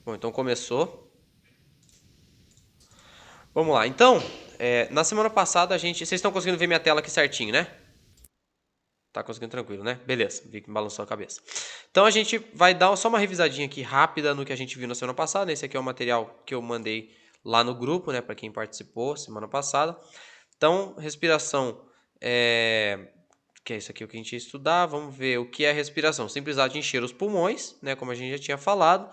Bom, então começou. Vamos lá. Então, na semana passada vocês estão conseguindo ver minha tela aqui certinho, né? Tá conseguindo tranquilo, né? Beleza, vi que me balançou a cabeça. Então a gente vai dar só uma revisadinha aqui rápida no que a gente viu na semana passada. Esse aqui é o material que eu mandei lá no grupo, né? Para quem participou semana passada. Então, respiração, que é isso aqui o que a gente ia estudar. Vamos ver o que é respiração. Simplicidade de encher os pulmões, né? Como a gente já tinha falado.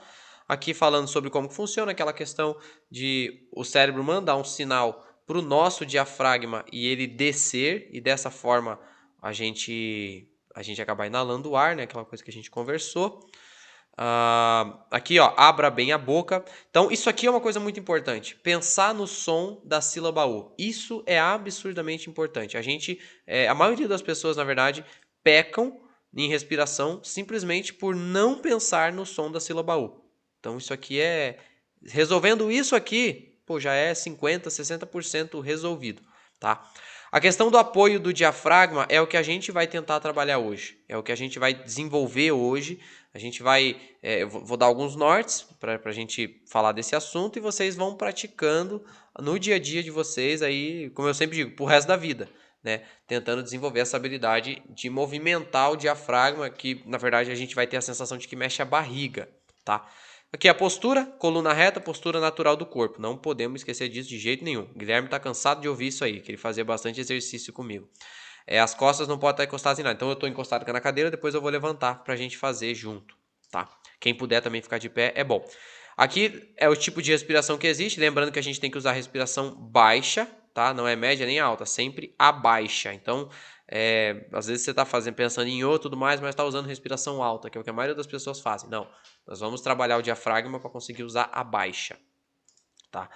Aqui falando sobre como funciona aquela questão de o cérebro mandar um sinal para o nosso diafragma e ele descer, e dessa forma a gente acabar inalando o ar, né? Aquela coisa que a gente conversou. Aqui, ó, abra bem a boca. Então, isso aqui é uma coisa muito importante. Pensar no som da sílaba U. Isso é absurdamente importante. A maioria das pessoas, na verdade, pecam em respiração simplesmente por não pensar no som da sílaba U. Então, isso aqui resolvendo isso aqui, pô, já é 50%, 60% resolvido, tá? A questão do apoio do diafragma é o que a gente vai tentar trabalhar hoje. É o que a gente vai desenvolver hoje. A gente vai... eu vou dar alguns nortes para a gente falar desse assunto e vocês vão praticando no dia a dia de vocês aí, como eu sempre digo, pro resto da vida, né? Tentando desenvolver essa habilidade de movimentar o diafragma, que na verdade a gente vai ter a sensação de que mexe a barriga, tá? Aqui a postura, coluna reta, postura natural do corpo. Não podemos esquecer disso de jeito nenhum. O Guilherme está cansado de ouvir isso aí, que ele fazia bastante exercício comigo. As costas não podem estar encostadas em nada. Então eu estou encostado aqui na cadeira, depois eu vou levantar para a gente fazer junto, tá? Quem puder também ficar de pé é bom. Aqui é o tipo de respiração que existe. Lembrando que a gente tem que usar a respiração baixa, tá? Não é média nem alta, sempre a baixa. Então, às vezes você está pensando em O e tudo mais, mas está usando respiração alta, que é o que a maioria das pessoas fazem. Não, nós vamos trabalhar o diafragma para conseguir usar a baixa, tá?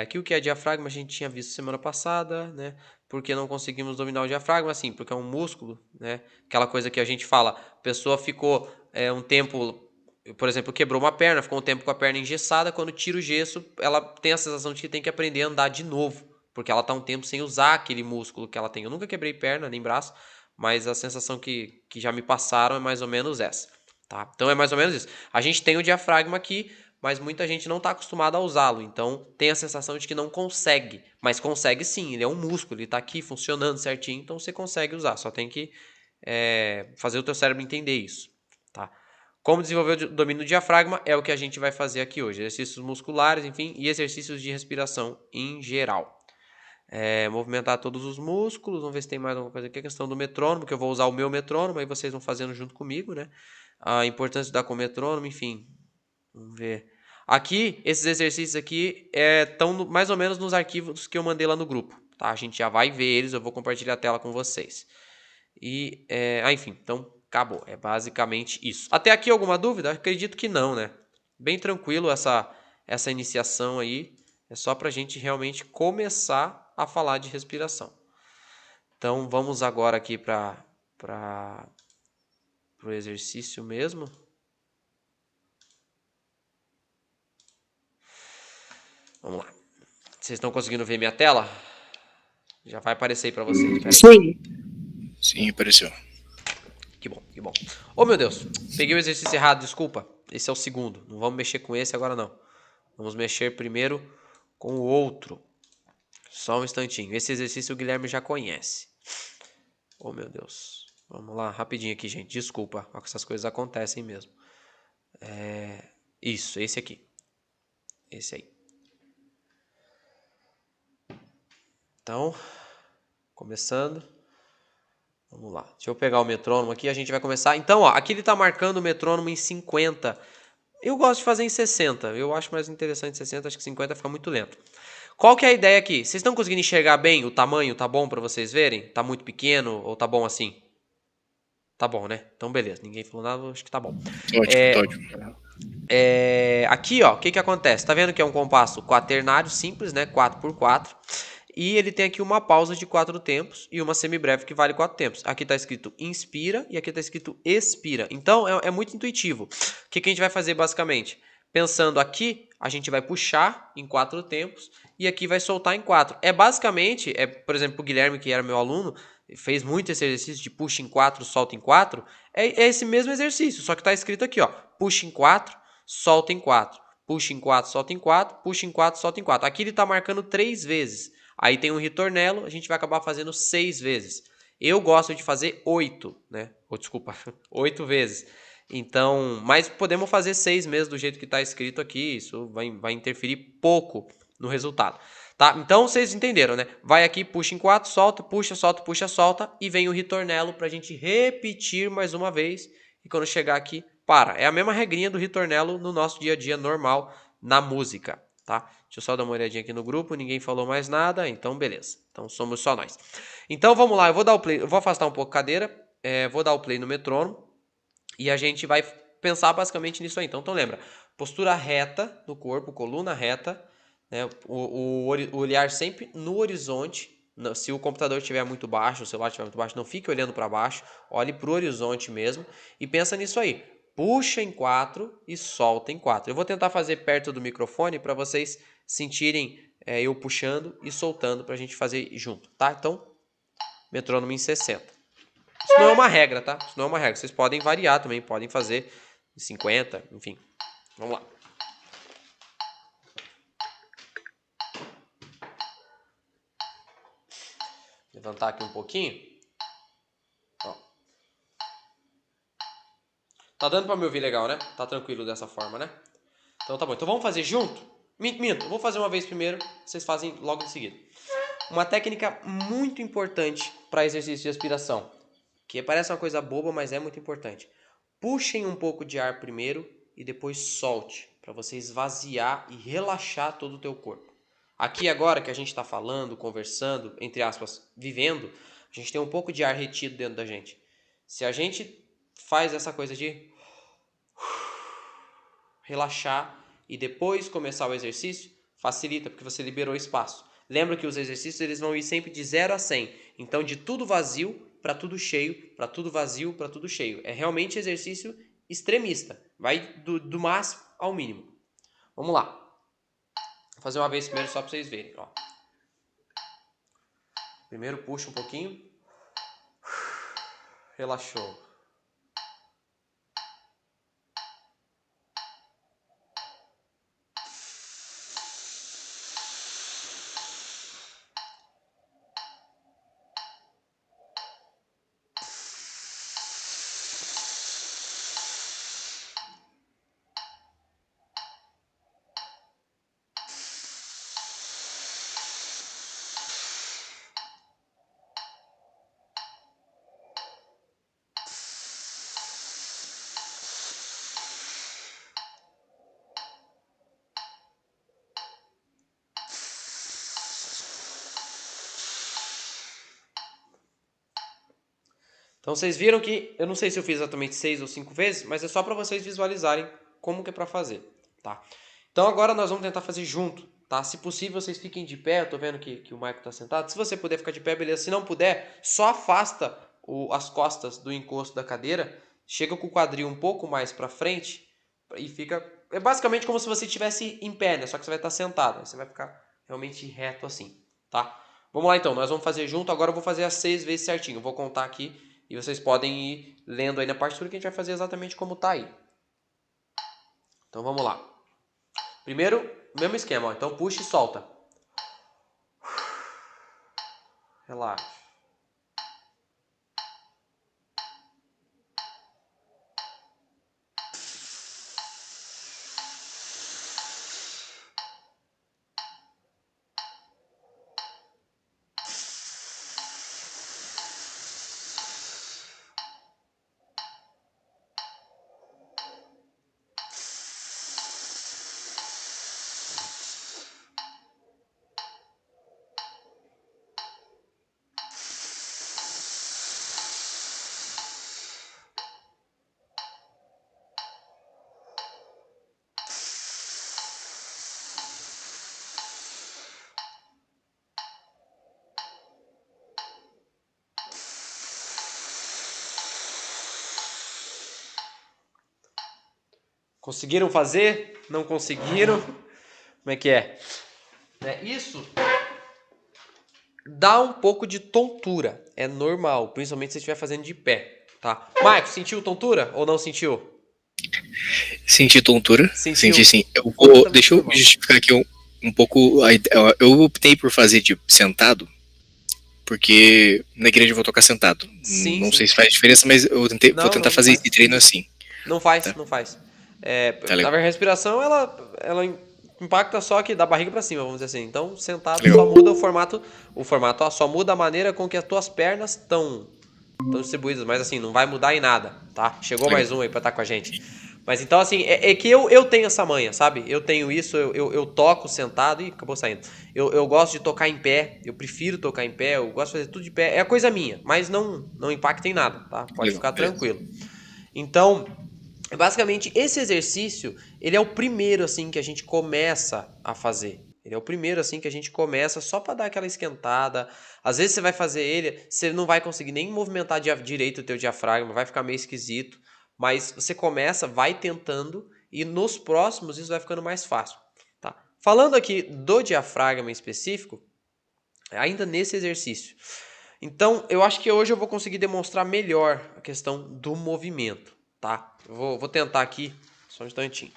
Aqui o que é diafragma a gente tinha visto semana passada, né? Porque não conseguimos dominar o diafragma, assim, porque é um músculo, né? Aquela coisa que a gente fala, a pessoa ficou um tempo, por exemplo, quebrou uma perna, ficou um tempo com a perna engessada, quando tira o gesso, ela tem a sensação de que tem que aprender a andar de novo, porque ela está um tempo sem usar aquele músculo que ela tem. Eu nunca quebrei perna, nem braço, mas a sensação que já me passaram é mais ou menos essa, tá? Então é mais ou menos isso. A gente tem o diafragma aqui, mas muita gente não está acostumada a usá-lo, então tem a sensação de que não consegue, mas consegue sim, ele é um músculo, ele está aqui funcionando certinho, então você consegue usar, só tem que fazer o teu cérebro entender isso, tá? Como desenvolver o domínio do diafragma é o que a gente vai fazer aqui hoje, exercícios musculares, enfim, e exercícios de respiração em geral. Movimentar todos os músculos, vamos ver se tem mais alguma coisa aqui, a questão do metrônomo, que eu vou usar o meu metrônomo, aí vocês vão fazendo junto comigo, né? A importância de dar com o metrônomo, enfim, vamos ver. Aqui, esses exercícios aqui estão mais ou menos nos arquivos que eu mandei lá no grupo, tá? A gente já vai ver eles, eu vou compartilhar a tela com vocês. Enfim, então acabou. É basicamente isso. Até aqui alguma dúvida? Acredito que não, né? Bem tranquilo essa iniciação aí. É só para a gente realmente começar a falar de respiração. Então vamos agora aqui para o exercício mesmo. Vamos lá. Vocês estão conseguindo ver minha tela? Já vai aparecer aí pra vocês. Pera aí. Sim. Sim, apareceu. Que bom, que bom. Oh, meu Deus. Peguei o exercício errado, desculpa. Esse é o segundo. Não vamos mexer com esse agora, não. Vamos mexer primeiro com o outro. Só um instantinho. Esse exercício o Guilherme já conhece. Oh, meu Deus. Vamos lá, rapidinho aqui, gente. Desculpa. Essas coisas acontecem mesmo. Isso, esse aqui. Esse aí. Então, começando. Vamos lá. Deixa eu pegar o metrônomo aqui. A gente vai começar. Então, ó, aqui ele está marcando o metrônomo em 50. Eu gosto de fazer em 60. Eu acho mais interessante 60. Acho que 50 fica muito lento. Qual que é a ideia aqui? Vocês estão conseguindo enxergar bem o tamanho? Tá bom para vocês verem? Tá muito pequeno ou tá bom assim? Tá bom, né? Então, beleza. Ninguém falou nada. Acho que tá bom. Ótimo, tá ótimo. Aqui, ó, o que acontece? Tá vendo que é um compasso quaternário simples, né? 4x4. E ele tem aqui uma pausa de 4 tempos e uma semibreve que vale 4 tempos. Aqui está escrito inspira e aqui está escrito expira. Então, é muito intuitivo. O que a gente vai fazer basicamente? Pensando aqui, a gente vai puxar em 4 tempos e aqui vai soltar em 4. Basicamente, por exemplo, o Guilherme, que era meu aluno, fez muito esse exercício de puxa em 4, solta em 4. É esse mesmo exercício, só que está escrito aqui, ó, puxa em 4, solta em 4. Puxa em 4, solta em 4, puxa em 4, solta em 4. Aqui ele está marcando 3 vezes. Aí tem um ritornelo, a gente vai acabar fazendo 6 vezes. Eu gosto de fazer 8, né? Desculpa, 8 vezes. Então, mas podemos fazer 6 mesmo do jeito que está escrito aqui. Isso vai interferir pouco no resultado. Tá? Então vocês entenderam, né? Vai aqui, puxa em 4, solta, puxa, solta, puxa, solta. E vem o ritornelo para a gente repetir mais uma vez. E quando chegar aqui, para. É a mesma regrinha do ritornelo no nosso dia a dia normal na música. Tá? Deixa eu só dar uma olhadinha aqui no grupo. Ninguém falou mais nada. Então, beleza. Então somos só nós. Então vamos lá. Eu vou dar o play. Eu vou afastar um pouco a cadeira. Vou dar o play no metrônomo. E a gente vai pensar basicamente nisso aí. Então lembra. Postura reta do corpo, coluna reta. Né? O olhar sempre no horizonte. Se o computador estiver muito baixo, o celular estiver muito baixo, não fique olhando para baixo. Olhe para o horizonte mesmo. E pensa nisso aí. Puxa em 4 e solta em 4. Eu vou tentar fazer perto do microfone para vocês sentirem eu puxando e soltando para a gente fazer junto, tá? Então, metrônomo em 60. Isso não é uma regra, tá? Isso não é uma regra. Vocês podem variar também, podem fazer em 50, enfim. Vamos lá. Levantar aqui um pouquinho. Ó. Tá dando pra me ouvir legal, né? Tá tranquilo dessa forma, né? Então tá bom. Então vamos fazer junto? Minto. Vou fazer uma vez primeiro, vocês fazem logo em seguida. Uma técnica muito importante para exercício de respiração, que parece uma coisa boba, mas é muito importante. Puxem um pouco de ar primeiro e depois solte, para você esvaziar e relaxar todo o teu corpo. Aqui agora que a gente está falando, conversando, entre aspas, vivendo, a gente tem um pouco de ar retido dentro da gente. Se a gente faz essa coisa de relaxar e depois começar o exercício, facilita, porque você liberou espaço. Lembra que os exercícios eles vão ir sempre de 0 a 100. Então, de tudo vazio para tudo cheio, para tudo vazio para tudo cheio. É realmente exercício extremista. Vai do máximo ao mínimo. Vamos lá. Vou fazer uma vez primeiro só para vocês verem. Ó. Primeiro puxa um pouquinho. Relaxou. Então vocês viram que, eu não sei se eu fiz exatamente 6 ou 5 vezes, mas é só para vocês visualizarem como que é para fazer, tá? Então agora nós vamos tentar fazer junto, tá? Se possível vocês fiquem de pé, eu tô vendo que o Michael tá sentado. Se você puder ficar de pé, beleza. Se não puder, só afasta as costas do encosto da cadeira, chega com o quadril um pouco mais para frente e fica... É basicamente como se você estivesse em pé, né? Só que você vai estar sentado, aí você vai ficar realmente reto assim, tá? Vamos lá então, nós vamos fazer junto. Agora eu vou fazer as 6 vezes certinho, eu vou contar aqui. E vocês podem ir lendo aí na partitura que a gente vai fazer exatamente como tá aí. Então vamos lá. Primeiro, mesmo esquema, ó. Então puxa e solta. Relaxa. Conseguiram fazer? Não conseguiram? Como é que é? Isso dá um pouco de tontura. É normal, principalmente se você estiver fazendo de pé, tá? Marcos, sentiu tontura ou não sentiu? Senti tontura. Sentiu? Senti sim. Deixa eu Normal. justificar aqui um pouco. Eu optei por fazer tipo, sentado, porque na igreja eu vou tocar sentado. Sim, Não sei sim. se faz diferença, mas vou Não, tentar não fazer esse faz. treino assim. Não faz, Tá, não faz. tá Na legal. verdade, a respiração, ela impacta só aqui da barriga pra cima, vamos dizer assim. Então, sentado Legal. só muda o formato, ó, só muda a maneira com que as tuas pernas estão distribuídas, mas assim, não vai mudar em nada, tá? Chegou Legal. mais um aí pra estar com a gente. Mas então, assim, é que eu tenho essa manha, sabe? Eu tenho isso, eu toco sentado e acabou saindo. Eu gosto de tocar em pé, eu prefiro tocar em pé, eu gosto de fazer tudo de pé. É coisa minha, mas não impacta em nada, tá? Pode Legal. ficar Beleza. tranquilo. Então, basicamente, esse exercício, ele é o primeiro, assim, que a gente começa a fazer. Ele é o primeiro, assim, que a gente começa só para dar aquela esquentada. Às vezes você vai fazer ele, você não vai conseguir nem movimentar direito o teu diafragma, vai ficar meio esquisito. Mas você começa, vai tentando, e nos próximos isso vai ficando mais fácil, tá? Falando aqui do diafragma em específico, ainda nesse exercício. Então, eu acho que hoje eu vou conseguir demonstrar melhor a questão do movimento, tá? Eu vou tentar aqui, só um instantinho.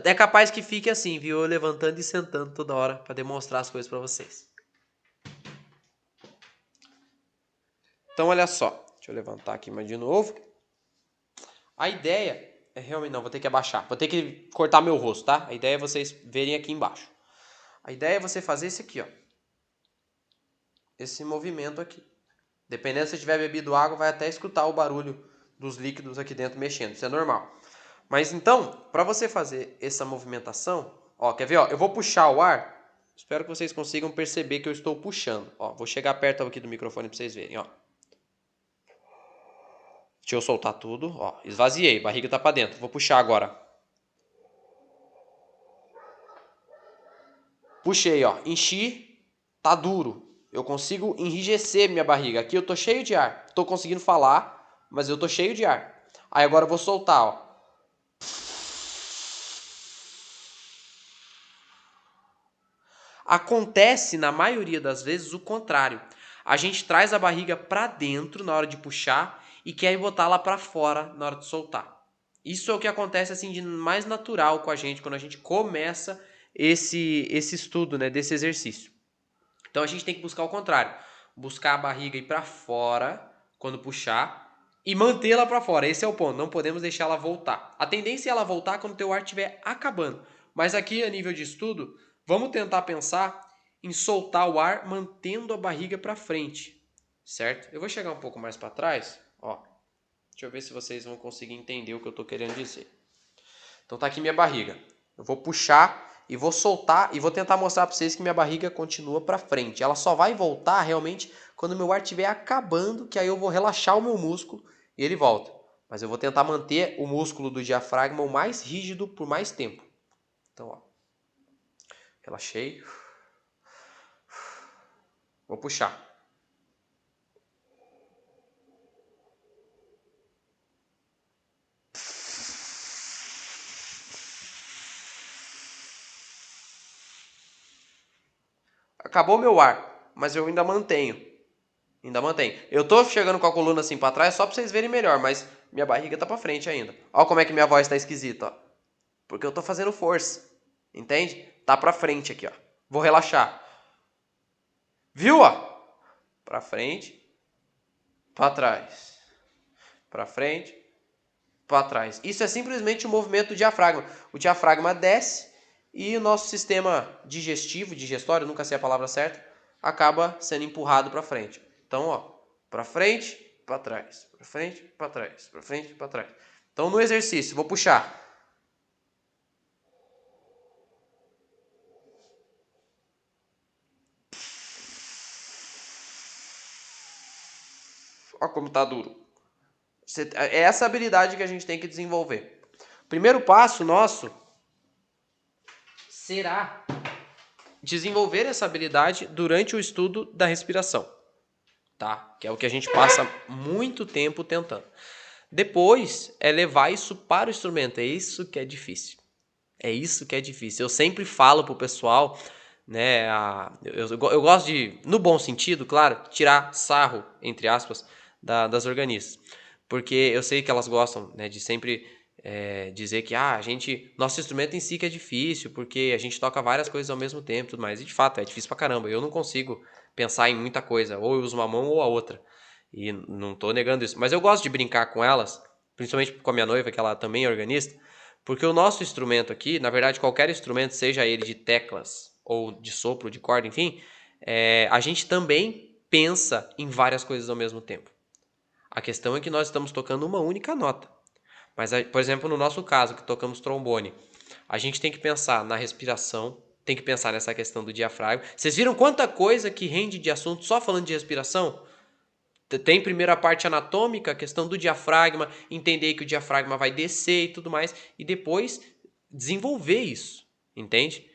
É capaz que fique assim, viu? Eu levantando e sentando toda hora para demonstrar as coisas para vocês. Então, olha só. Deixa eu levantar aqui mais de novo. A ideia é realmente... Não, vou ter que abaixar. Vou ter que cortar meu rosto, tá? A ideia é vocês verem aqui embaixo. A ideia é você fazer esse aqui, ó. Esse movimento aqui. Dependendo se você tiver bebido água, vai até escutar o barulho dos líquidos aqui dentro mexendo. Isso é normal. Mas então, para você fazer essa movimentação, ó, quer ver? Ó, eu vou puxar o ar. Espero que vocês consigam perceber que eu estou puxando. Ó, vou chegar perto aqui do microfone para vocês verem, ó. Deixa eu soltar tudo, ó. Esvaziei, barriga tá para dentro. Vou puxar agora. Puxei, ó. Enchi, tá duro. Eu consigo enrijecer minha barriga. Aqui eu tô cheio de ar. Tô conseguindo falar, mas eu tô cheio de ar. Aí agora eu vou soltar, ó. Acontece na maioria das vezes o contrário. A gente traz a barriga para dentro na hora de puxar e quer botar ela para fora na hora de soltar. Isso é o que acontece assim de mais natural com a gente quando a gente começa esse estudo, né, desse exercício. Então a gente tem que buscar o contrário, buscar a barriga ir para fora quando puxar e mantê-la para fora. Esse é o ponto. Não podemos deixar ela voltar. A tendência é ela voltar quando o teu ar estiver acabando. Mas aqui a nível de estudo, vamos tentar pensar em soltar o ar mantendo a barriga para frente, certo? Eu vou chegar um pouco mais para trás, ó. Deixa eu ver se vocês vão conseguir entender o que eu estou querendo dizer. Então tá aqui minha barriga. Eu vou puxar e vou soltar e vou tentar mostrar para vocês que minha barriga continua para frente. Ela só vai voltar realmente quando meu ar estiver acabando, que aí eu vou relaxar o meu músculo e ele volta. Mas eu vou tentar manter o músculo do diafragma o mais rígido por mais tempo. Então, ó. Relaxei. Vou puxar. Acabou meu ar, mas eu ainda mantenho. Ainda mantenho. Eu tô chegando com a coluna assim para trás só para vocês verem melhor, mas minha barriga tá para frente ainda. Olha como é que minha voz tá esquisita, ó. Porque eu tô fazendo força. Entende? Tá pra frente aqui, ó. Vou relaxar. Viu, ó? Pra frente, pra trás. Pra frente, pra trás. Isso é simplesmente o movimento do diafragma. O diafragma desce e o nosso sistema digestivo, digestório, nunca sei a palavra certa, acaba sendo empurrado pra frente. Então, ó, pra frente, pra trás. Pra frente, pra trás. Pra frente, pra trás. Então, no exercício, vou puxar. Olha como tá duro. É essa habilidade que a gente tem que desenvolver. O primeiro passo nosso será desenvolver essa habilidade durante o estudo da respiração, tá? Que é o que a gente passa muito tempo tentando. Depois é levar isso para o instrumento. É isso que é difícil. É isso que é difícil. Eu sempre falo pro pessoal, né? Eu gosto de, no bom sentido, claro, tirar sarro, entre aspas, das organistas. porque eu sei que elas gostam, né, de sempre dizer que nosso instrumento em si que é difícil, porque a gente toca várias coisas ao mesmo tempo e tudo mais. E de fato, é difícil pra caramba. Eu não consigo pensar em muita coisa. Ou eu uso uma mão ou a outra. E não tô negando isso. Mas eu gosto de brincar com elas, principalmente com a minha noiva, que ela também é organista, porque o nosso instrumento aqui, na verdade, qualquer instrumento, seja ele de teclas ou de sopro, de corda, enfim, a gente também pensa em várias coisas ao mesmo tempo. A questão é que nós estamos tocando uma única nota. Mas, por exemplo, no nosso caso, que tocamos trombone, a gente tem que pensar na respiração, tem que pensar nessa questão do diafragma. Vocês viram quanta coisa que rende de assunto só falando de respiração? Tem primeiro a parte anatômica, a questão do diafragma, entender que o diafragma vai descer e tudo mais, e depois desenvolver isso, entende?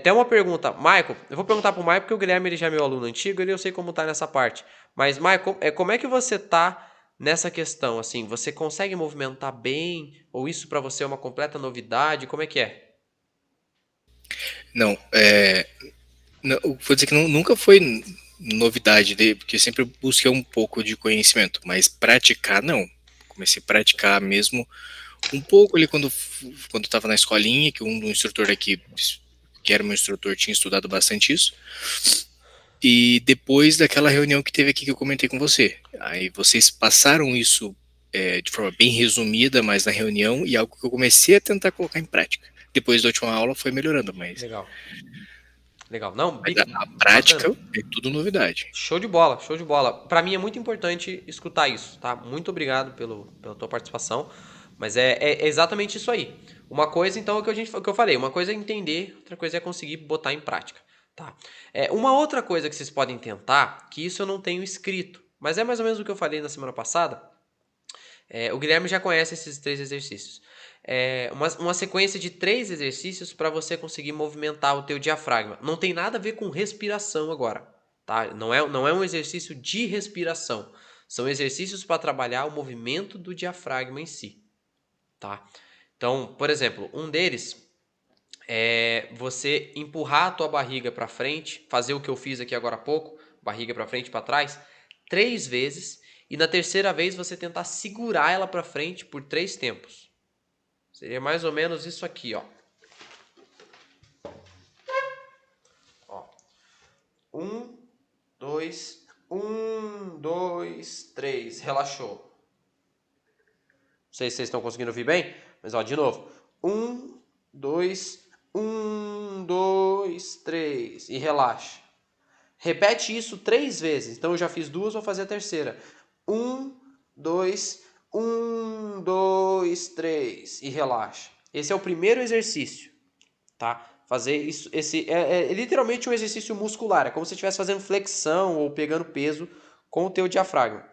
Tem uma pergunta, Michael, eu vou perguntar pro Michael porque o Guilherme ele já é meu aluno antigo, eu sei como tá nessa parte. Mas, Michael, como é que você tá nessa questão? Assim, você consegue movimentar bem? Ou isso para você é uma completa novidade? Como é que é? Não, não, vou dizer que nunca foi novidade dele, porque eu sempre busquei um pouco de conhecimento, mas praticar não. Comecei a praticar mesmo um pouco ali quando estava na escolinha, que um instrutor aqui, que era meu instrutor, tinha estudado bastante isso. E depois daquela reunião que teve aqui que eu comentei com você. Aí vocês passaram isso de forma bem resumida, mas na reunião, e algo que eu comecei a tentar colocar em prática. Depois da última aula foi melhorando, mas Legal. Legal. Não, a bacana. prática é tudo novidade. Show de bola, show de bola. Para mim é muito importante escutar isso, tá? Muito obrigado pela tua participação. Mas é exatamente isso aí. Uma coisa, então, é o que eu falei. Uma coisa é entender, outra coisa é conseguir botar em prática, tá? Uma outra coisa que vocês podem tentar, que isso eu não tenho escrito, mas é mais ou menos o que eu falei na semana passada. O Guilherme já conhece esses 3 exercícios. Uma sequência de 3 exercícios para você conseguir movimentar o teu diafragma. Não tem nada a ver com respiração agora, tá? Não é um exercício de respiração. São exercícios para trabalhar o movimento do diafragma em si, tá? Então, por exemplo, um deles é você empurrar a tua barriga para frente, fazer o que eu fiz aqui agora há pouco, barriga para frente e para trás, 3 vezes, e na terceira vez você tentar segurar ela para frente por 3 tempos. Seria mais ou menos isso aqui, ó. 1, 2, 1, 2, 3. Relaxou. Não sei se vocês estão conseguindo ouvir bem, mas ó, de novo. 1, 2, 1, 2, 3. E relaxa. Repete isso 3 vezes. Então eu já fiz 2, vou fazer a terceira. 1, 2, 1, 2, 3. E relaxa. Esse é o primeiro exercício, tá? Fazer isso, esse é literalmente um exercício muscular. É como se você estivesse fazendo flexão ou pegando peso com o teu diafragma.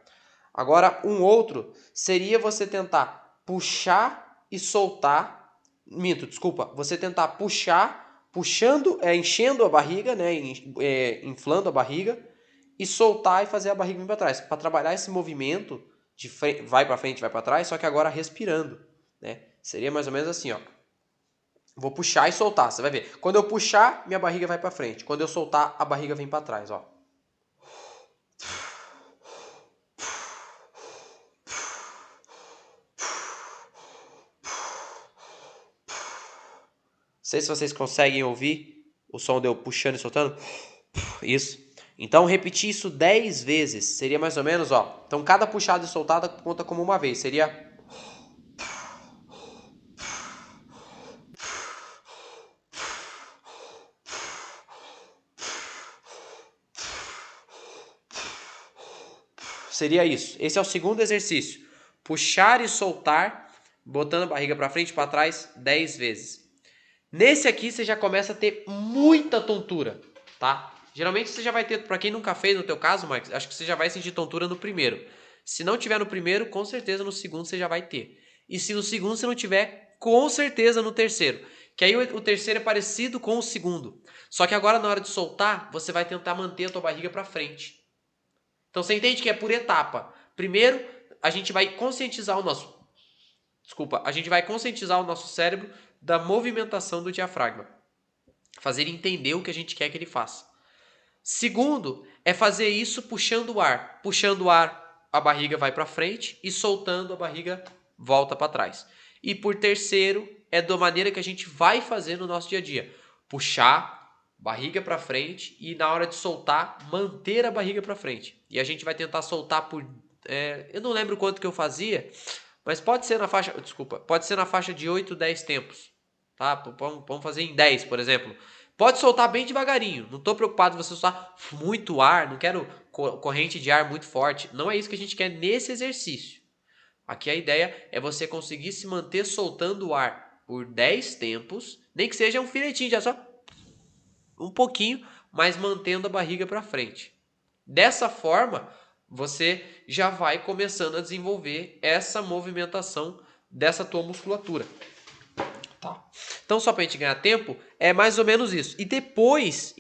Agora, um outro seria você tentar puxar e soltar. Minto, desculpa. Você tentar puxar, puxando, enchendo a barriga, né? Inflando a barriga, e soltar e fazer a barriga vir para trás. Para trabalhar esse movimento de vai para frente, vai para trás, só que agora respirando, né? Seria mais ou menos assim, ó. Vou puxar e soltar, você vai ver. Quando eu puxar, minha barriga vai para frente. Quando eu soltar, a barriga vem para trás, ó. Não sei se vocês conseguem ouvir o som de eu puxando e soltando. Isso. Então, repetir isso 10 vezes. Seria mais ou menos, ó. Então, cada puxada e soltada conta como uma vez. Seria... Seria isso. Esse é o segundo exercício. Puxar e soltar, botando a barriga para frente e para trás 10 vezes. Nesse aqui você já começa a ter muita tontura, tá? Geralmente você já vai ter, para quem nunca fez no teu caso, Marcos, acho que você já vai sentir tontura no primeiro. Se não tiver no primeiro, com certeza no segundo você já vai ter. E se no segundo você não tiver, com certeza no terceiro. Que aí o terceiro é parecido com o segundo. Só que agora na hora de soltar, você vai tentar manter a tua barriga para frente. Então você entende que é por etapa. Primeiro, a gente vai conscientizar a gente vai conscientizar o nosso cérebro da movimentação do diafragma. Fazer ele entender o que a gente quer que ele faça. Segundo, é fazer isso puxando o ar a barriga vai para frente e soltando a barriga volta para trás. E por terceiro, é da maneira que a gente vai fazer no nosso dia a dia. Puxar, barriga para frente e na hora de soltar, manter a barriga para frente. E a gente vai tentar soltar por... eu não lembro quanto que eu fazia, mas pode ser na faixa... Desculpa, pode ser na faixa de 8, 10 tempos. Tá? Vamos fazer em 10, por exemplo. Pode soltar bem devagarinho. Não estou preocupado em você soltar muito ar. Não quero corrente de ar muito forte. Não é isso que a gente quer nesse exercício. Aqui a ideia é você conseguir se manter soltando o ar por 10 tempos. Nem que seja um filetinho, já só um pouquinho, mas mantendo a barriga para frente. Dessa forma, você já vai começando a desenvolver essa movimentação dessa tua musculatura. Tá. Então, só para a gente ganhar tempo, é mais ou menos isso. E depois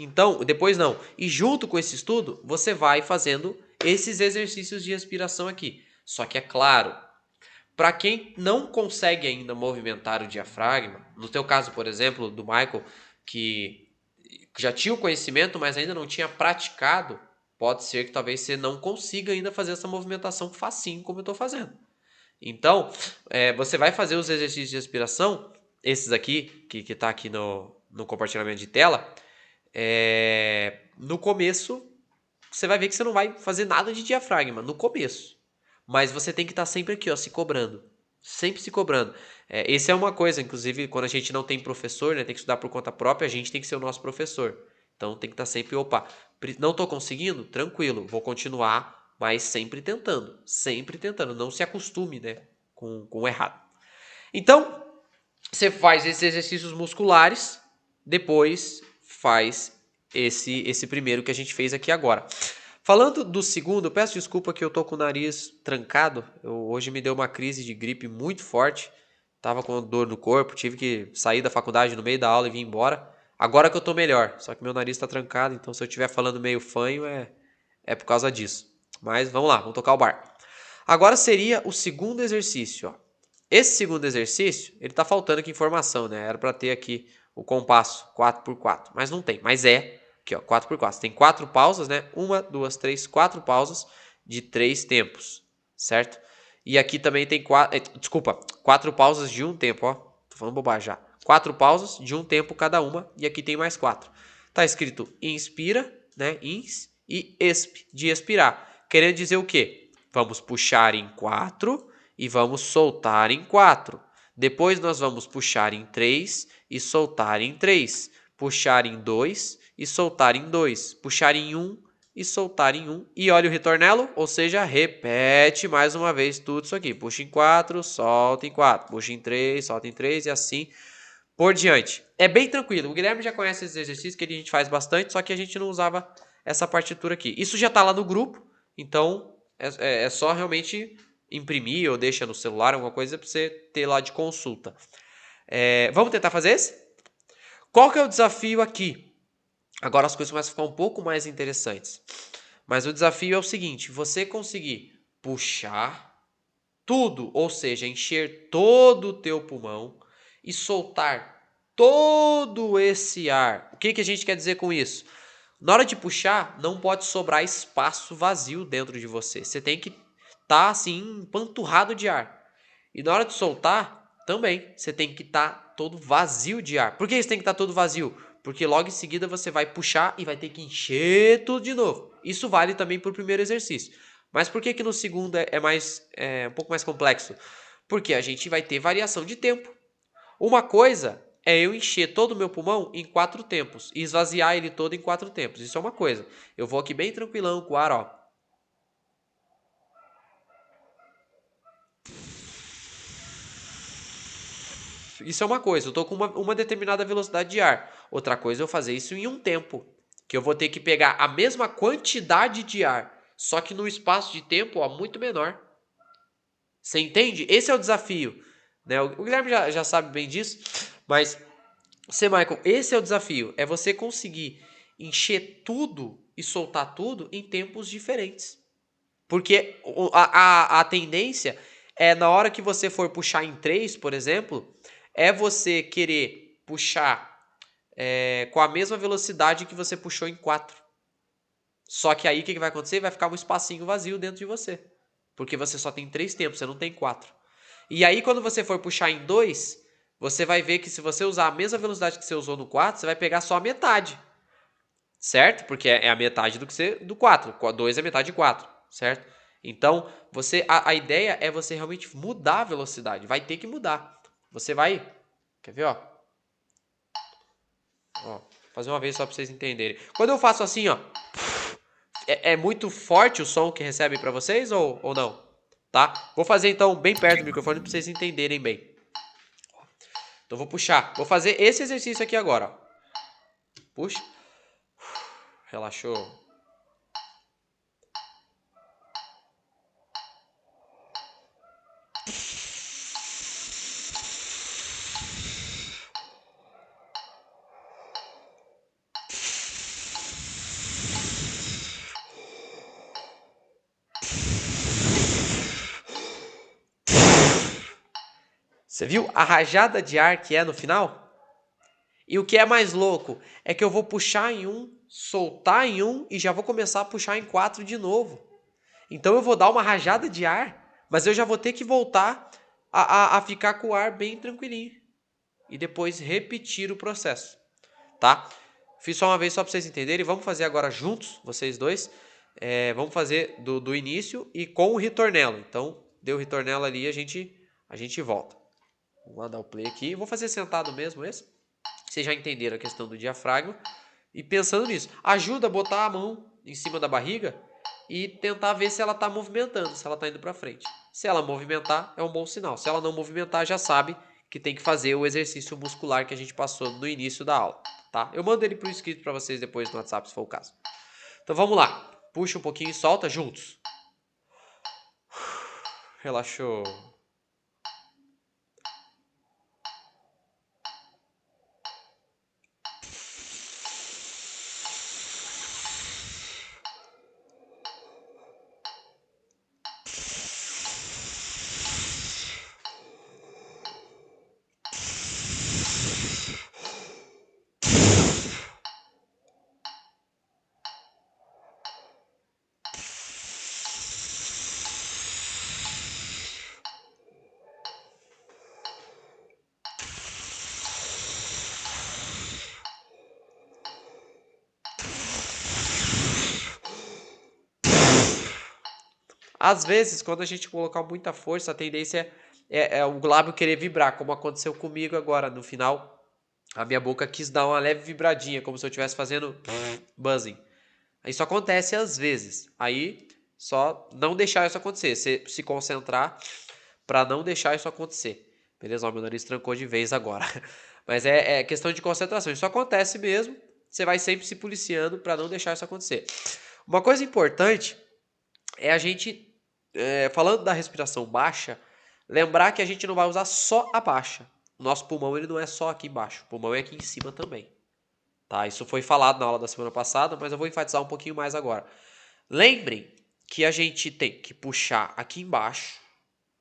não. E junto com esse estudo, você vai fazendo esses exercícios de respiração aqui. Só que é claro, para quem não consegue ainda movimentar o diafragma, no teu caso, por exemplo, do Michael, que já tinha o conhecimento, mas ainda não tinha praticado, pode ser que talvez você não consiga ainda fazer essa movimentação facinho como eu estou fazendo. Então, você vai fazer os exercícios de respiração, esses aqui, que está aqui no compartilhamento de tela. No começo, você vai ver que você não vai fazer nada de diafragma, no começo. Mas você tem que estar sempre aqui, ó, se cobrando. Sempre se cobrando. Essa é uma coisa, inclusive, quando a gente não tem professor, né, tem que estudar por conta própria, a gente tem que ser o nosso professor. Então tem que estar sempre, não estou conseguindo? Tranquilo, vou continuar, mas sempre tentando. Sempre tentando. Não se acostume, né, com o errado. Então, você faz esses exercícios musculares, depois faz esse primeiro que a gente fez aqui agora. Falando do segundo, eu peço desculpa que eu tô com o nariz trancado. Hoje me deu uma crise de gripe muito forte. Tava com dor no corpo, tive que sair da faculdade no meio da aula e vir embora. Agora que eu tô melhor, só que meu nariz tá trancado, então se eu estiver falando meio fanho é por causa disso. Mas vamos lá, vamos tocar o barco. Agora seria o segundo exercício, ó. Esse segundo exercício, ele tá faltando aqui informação, né? Era para ter aqui o compasso 4x4, mas não tem. Mas aqui, ó, 4x4. Tem 4 pausas, né? 1, 2, 3, 4 pausas de 3 tempos, certo? E aqui também tem 4 pausas de um tempo, ó. Tô falando bobagem já. 4 pausas de um tempo cada uma, e aqui tem mais 4. Tá escrito inspira, né? Ins e exp, de expirar. Querendo dizer o quê? Vamos puxar em 4 e vamos soltar em 4. Depois nós vamos puxar em 3 e soltar em 3. Puxar em 2 e soltar em 2. Puxar em 1 e soltar em 1. E olha o ritornelo, ou seja, repete mais uma vez tudo isso aqui. Puxa em 4, solta em 4. Puxa em 3, solta em 3 e assim por diante. É bem tranquilo. O Guilherme já conhece esses exercícios que a gente faz bastante, só que a gente não usava essa partitura aqui. Isso já está lá no grupo, então é só realmente imprimir ou deixa no celular, alguma coisa para você ter lá de consulta. Vamos tentar fazer esse? Qual que é o desafio aqui? Agora as coisas começam a ficar um pouco mais interessantes. Mas o desafio é o seguinte, você conseguir puxar tudo, ou seja, encher todo o teu pulmão e soltar todo esse ar. O que a gente quer dizer com isso? Na hora de puxar, não pode sobrar espaço vazio dentro de você. Você tem que estar assim, empanturrado de ar. E na hora de soltar, também, você tem que estar todo vazio de ar. Por que você tem que estar todo vazio? Porque logo em seguida você vai puxar e vai ter que encher tudo de novo. Isso vale também para o primeiro exercício. Mas por que no segundo é um pouco mais complexo? Porque a gente vai ter variação de tempo. Uma coisa é eu encher todo o meu pulmão em 4 tempos e esvaziar ele todo em 4 tempos. Isso é uma coisa. Eu vou aqui bem tranquilão com o ar, ó. Isso é uma coisa, eu tô com uma determinada velocidade de ar. Outra coisa é eu fazer isso em um tempo, que eu vou ter que pegar a mesma quantidade de ar, só que num espaço de tempo muito menor. Você entende? Esse é o desafio. Né? O Guilherme já sabe bem disso, mas você, Michael, esse é o desafio. É você conseguir encher tudo e soltar tudo em tempos diferentes. Porque a tendência é na hora que você for puxar em 3, por exemplo, é você querer puxar com a mesma velocidade que você puxou em 4. Só que aí o que vai acontecer? Vai ficar um espacinho vazio dentro de você. Porque você só tem 3 tempos, você não tem 4. E aí, quando você for puxar em 2, você vai ver que se você usar a mesma velocidade que você usou no 4, você vai pegar só a metade. Certo? Porque é a metade do 4. 2 é metade de 4, certo? Então, a ideia é você realmente mudar a velocidade. Vai ter que mudar. Você vai... Quer ver, ó? Ó, fazer uma vez só pra vocês entenderem. Quando eu faço assim, ó... É muito forte o som que recebe pra vocês ou não? Tá? Vou fazer então bem perto do microfone pra vocês entenderem bem. Então vou puxar. Vou fazer esse exercício aqui agora, ó. Puxa. Relaxou. Você viu a rajada de ar que é no final? E o que é mais louco é que eu vou puxar em um, soltar em um e já vou começar a puxar em 4 de novo. Então eu vou dar uma rajada de ar, mas eu já vou ter que voltar a ficar com o ar bem tranquilinho. E depois repetir o processo, tá? Fiz só uma vez só para vocês entenderem. Vamos fazer agora juntos, vocês dois. Vamos fazer do início e com o ritornelo. Então, deu o ritornelo ali, a gente volta. Vamos lá dar o play aqui. Vou fazer sentado mesmo esse. Vocês já entenderam a questão do diafragma. E pensando nisso, ajuda a botar a mão em cima da barriga e tentar ver se ela está movimentando, se ela está indo para frente. Se ela movimentar, é um bom sinal. Se ela não movimentar, já sabe que tem que fazer o exercício muscular que a gente passou no início da aula, tá? Eu mando ele por escrito para vocês depois no WhatsApp, se for o caso. Então vamos lá. Puxa um pouquinho e solta juntos. Relaxou. Às vezes, quando a gente colocar muita força, a tendência é o lábio querer vibrar, como aconteceu comigo agora. No final, a minha boca quis dar uma leve vibradinha, como se eu estivesse fazendo buzzing. Isso acontece às vezes. Aí, só não deixar isso acontecer. Você se concentrar para não deixar isso acontecer. Beleza? Ó, meu nariz trancou de vez agora. Mas é questão de concentração. Isso acontece mesmo. Você vai sempre se policiando para não deixar isso acontecer. Uma coisa importante é a gente, falando da respiração baixa, lembrar que a gente não vai usar só a baixa. O nosso pulmão ele não é só aqui embaixo, o pulmão é aqui em cima também. Tá? Isso foi falado na aula da semana passada, mas eu vou enfatizar um pouquinho mais agora. Lembrem que a gente tem que puxar aqui embaixo,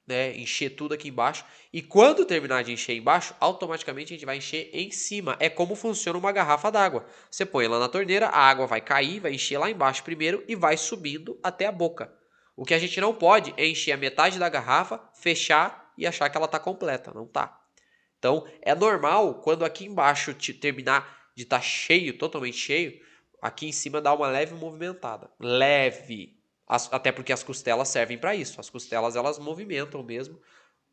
né, encher tudo aqui embaixo, e quando terminar de encher embaixo, automaticamente a gente vai encher em cima. É como funciona uma garrafa d'água. Você põe ela na torneira, a água vai cair, vai encher lá embaixo primeiro e vai subindo até a boca. O que a gente não pode é encher a metade da garrafa, fechar e achar que ela está completa. Não tá. Então, é normal quando aqui embaixo terminar de estar cheio, totalmente cheio, aqui em cima dá uma leve movimentada. Leve. Até porque as costelas servem para isso. As costelas elas movimentam mesmo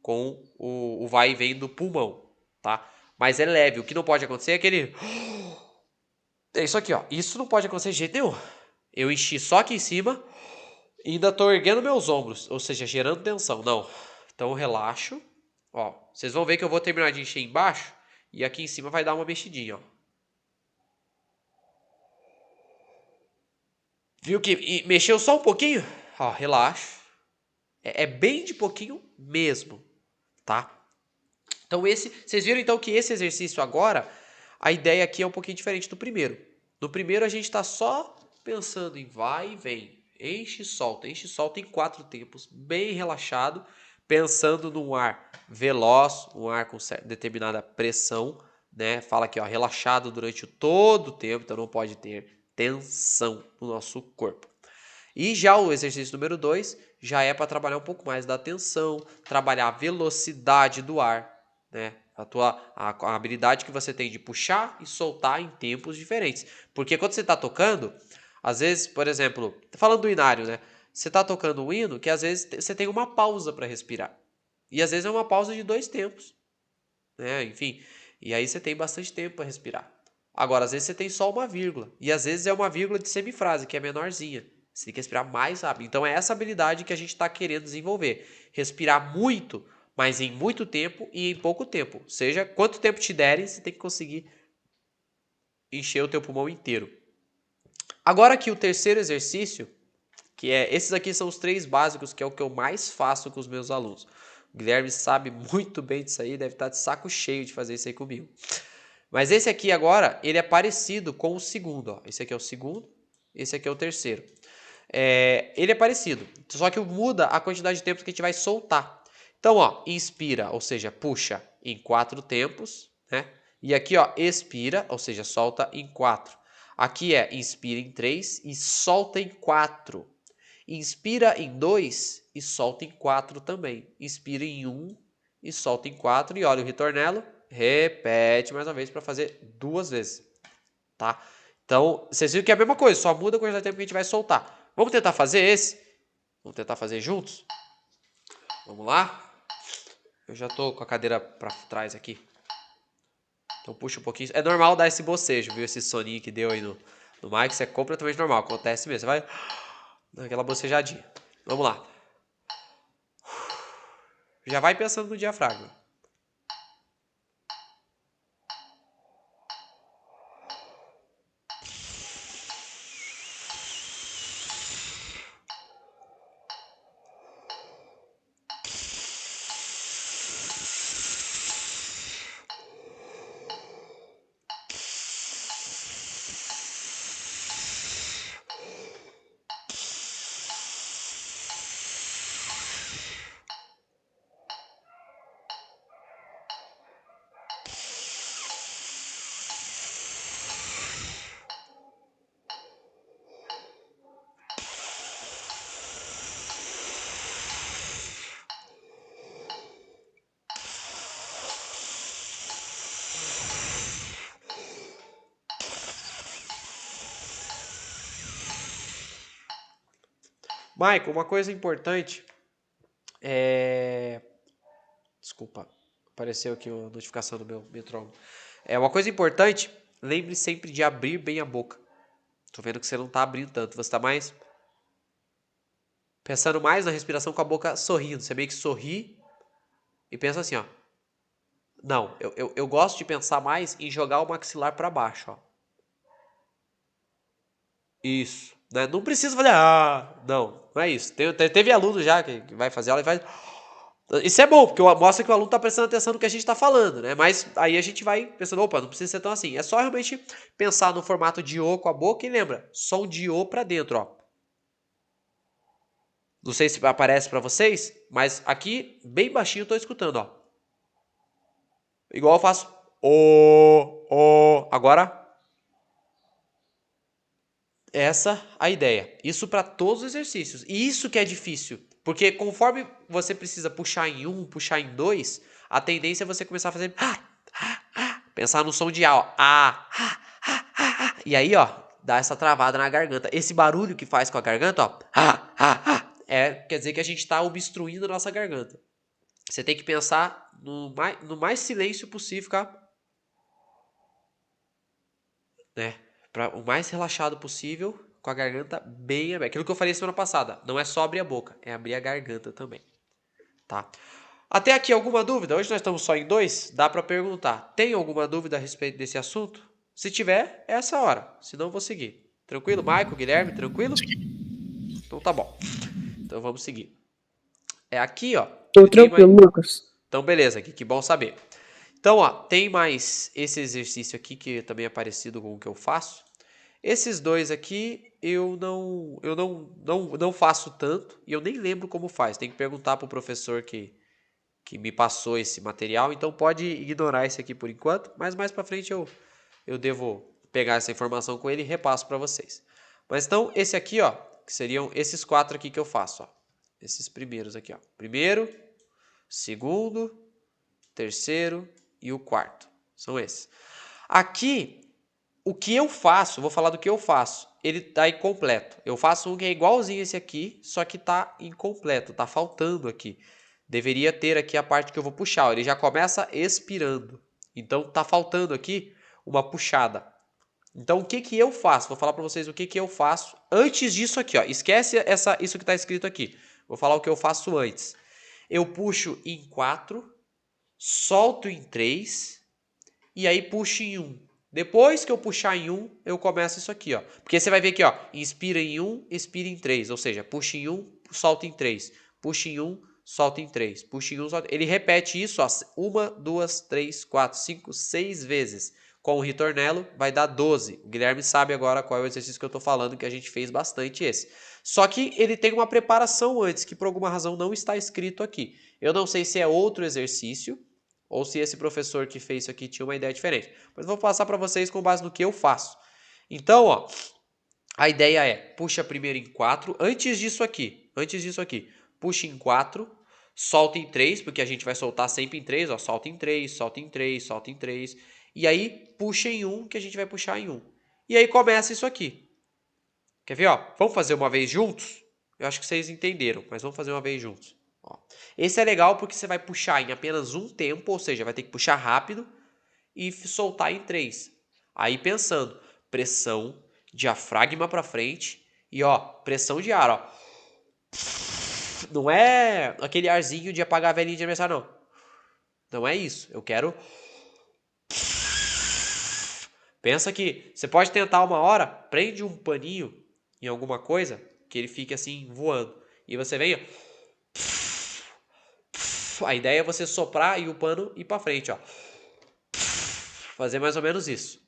com o vai e vem do pulmão, tá? Mas é leve. O que não pode acontecer é aquele... É isso aqui, ó. Isso não pode acontecer de jeito nenhum. Eu enchi só aqui em cima e ainda tô erguendo meus ombros, ou seja, gerando tensão. Não. Então eu relaxo. Ó, vocês vão ver que eu vou terminar de encher embaixo e aqui em cima vai dar uma mexidinha, ó. Viu que mexeu só um pouquinho? Ó, relaxa. É bem de pouquinho mesmo, tá? Então vocês viram então que esse exercício agora, a ideia aqui é um pouquinho diferente do primeiro. No primeiro a gente está só pensando em vai e vem, enche e solta em 4 tempos, bem relaxado, pensando num ar veloz, um ar com determinada pressão, né? Fala aqui, ó, relaxado durante todo o tempo, então não pode ter tensão no nosso corpo. E já o exercício número 2 já é para trabalhar um pouco mais da tensão, trabalhar a velocidade do ar, né? A habilidade que você tem de puxar e soltar em tempos diferentes. Porque quando você está tocando, às vezes, por exemplo, falando do inário, né? Você está tocando um hino que às vezes você tem uma pausa para respirar. E às vezes é uma pausa de 2 tempos, né? Enfim, e aí você tem bastante tempo para respirar. Agora, às vezes você tem só uma vírgula. E às vezes é uma vírgula de semifrase, que é menorzinha. Você tem que respirar mais rápido. Então é essa habilidade que a gente está querendo desenvolver. Respirar muito, mas em muito tempo e em pouco tempo. Seja quanto tempo te derem, você tem que conseguir encher o teu pulmão inteiro. Agora aqui o terceiro exercício, que é, esses aqui são os 3 básicos, que é o que eu mais faço com os meus alunos. O Guilherme sabe muito bem disso aí, deve estar de saco cheio de fazer isso aí comigo. Mas esse aqui agora, ele é parecido com o segundo. Ó. Esse aqui é o segundo, esse aqui é o terceiro. Ele é parecido, só que muda a quantidade de tempos que a gente vai soltar. Então, ó, inspira, ou seja, puxa em 4 tempos, né? E aqui, ó, expira, ou seja, solta em 4. Aqui é inspira em 3 e solta em 4. Inspira em 2 e solta em 4 também. Inspira em 1 e solta em 4. E olha o ritornelo. Repete mais uma vez para fazer 2 vezes. Tá? Então, vocês viram que é a mesma coisa, só muda a quantidade de tempo que a gente vai soltar. Vamos tentar fazer esse? Vamos tentar fazer juntos? Vamos lá? Eu já tô com a cadeira para trás aqui. Então puxa um pouquinho. É normal dar esse bocejo, viu? Esse soninho que deu aí no mic, isso é completamente normal, acontece mesmo. Você vai dar aquela bocejadinha. Vamos lá. Já vai pensando no diafragma. Michael, uma coisa importante Desculpa, apareceu aqui a notificação do meu metrônomo. Uma coisa importante, lembre sempre de abrir bem a boca. Tô vendo que você não tá abrindo tanto, você tá mais pensando mais na respiração com a boca sorrindo. Você meio que sorri e pensa assim, ó. Não, eu gosto de pensar mais em jogar o maxilar para baixo, ó. Isso. Né? Não precisa fazer, não é isso. Teve aluno já que vai fazer aula e faz... Isso é bom, porque mostra que o aluno está prestando atenção no que a gente está falando, né? Mas aí a gente vai pensando, opa, não precisa ser tão assim. É só realmente pensar no formato de O com a boca e lembra, som de O para dentro, ó. Não sei se aparece para vocês, mas aqui, bem baixinho, eu tô escutando, ó. Igual eu faço O. Agora, essa a ideia. Isso para todos os exercícios. E isso que é difícil. Porque conforme você precisa puxar em 1, puxar em 2, a tendência é você começar a fazer... Pensar no som de A, ó. E aí, ó, dá essa travada na garganta. Esse barulho que faz com a garganta, ó. Quer dizer que a gente tá obstruindo a nossa garganta. Você tem que pensar no mais silêncio possível, ficar... Né? O mais relaxado possível, com a garganta bem aberta. Aquilo que eu falei semana passada, não é só abrir a boca, é abrir a garganta também, tá? Até aqui alguma dúvida? Hoje nós estamos só em 2, dá para perguntar. Tem alguma dúvida a respeito desse assunto? Se tiver, é essa hora, senão eu vou seguir. Tranquilo, Maico, Guilherme, tranquilo? Então tá bom. Então vamos seguir. Aqui, ó. Tô tranquilo, Lucas. Então beleza, que bom saber. Então, ó, tem mais esse exercício aqui que também é parecido com o que eu faço. Esses dois aqui eu não faço tanto e eu nem lembro como faz. Tem que perguntar pro professor que me passou esse material, então pode ignorar esse aqui por enquanto, mas mais para frente eu devo pegar essa informação com ele e repasso para vocês. Mas então, esse aqui, ó, que seriam esses 4 aqui que eu faço, ó. Esses primeiros aqui, ó. Primeiro, segundo, terceiro e o quarto. São esses. Aqui, o que eu faço, vou falar do que eu faço. Ele tá incompleto. Eu faço um que é igualzinho esse aqui, só que tá incompleto, tá faltando aqui. Deveria ter aqui a parte que eu vou puxar, ó. Ele já começa expirando. Então tá faltando aqui uma puxada. Então o que que eu faço? Vou falar para vocês o que que eu faço antes disso aqui, ó. Esquece isso que tá escrito aqui. Vou falar o que eu faço antes. Eu puxo em 4, solto em 3 e aí puxo em 1. Depois que eu puxar em 1, eu começo isso aqui, ó. Porque você vai ver aqui, ó, inspira em 1, expira em 3, ou seja, puxa em 1, solta em 3, puxa em 1, solta em 3, puxa em 1, solta. Ele repete isso, ó, 1, 2, 3, 4, 5, 6 vezes. Com o ritornelo vai dar 12. O Guilherme sabe agora qual é o exercício que eu estou falando, que a gente fez bastante esse. Só que ele tem uma preparação antes, que por alguma razão não está escrito aqui. Eu não sei se é outro exercício, ou se esse professor que fez isso aqui tinha uma ideia diferente. Mas vou passar para vocês com base no que eu faço. Então, ó, a ideia é, puxa primeiro em 4, antes disso aqui, puxa em 4, solta em 3, porque a gente vai soltar sempre em 3, ó, solta em 3, solta em 3, solta em 3, e aí puxa em 1, que a gente vai puxar em 1. E aí começa isso aqui. Quer ver, ó? Vamos fazer uma vez juntos? Eu acho que vocês entenderam, mas vamos fazer uma vez juntos. Ó. Esse é legal porque você vai puxar em apenas um tempo, ou seja, vai ter que puxar rápido e soltar em 3. Aí pensando, pressão, diafragma para frente e ó, pressão de ar, ó. Não é aquele arzinho de apagar a velhinha de aniversário, não. Não é isso. Eu quero... Pensa que você pode tentar uma hora, prende um paninho em alguma coisa, que ele fique assim, voando. E você vem, ó. A ideia é você soprar e o pano ir para frente, ó. Fazer mais ou menos isso.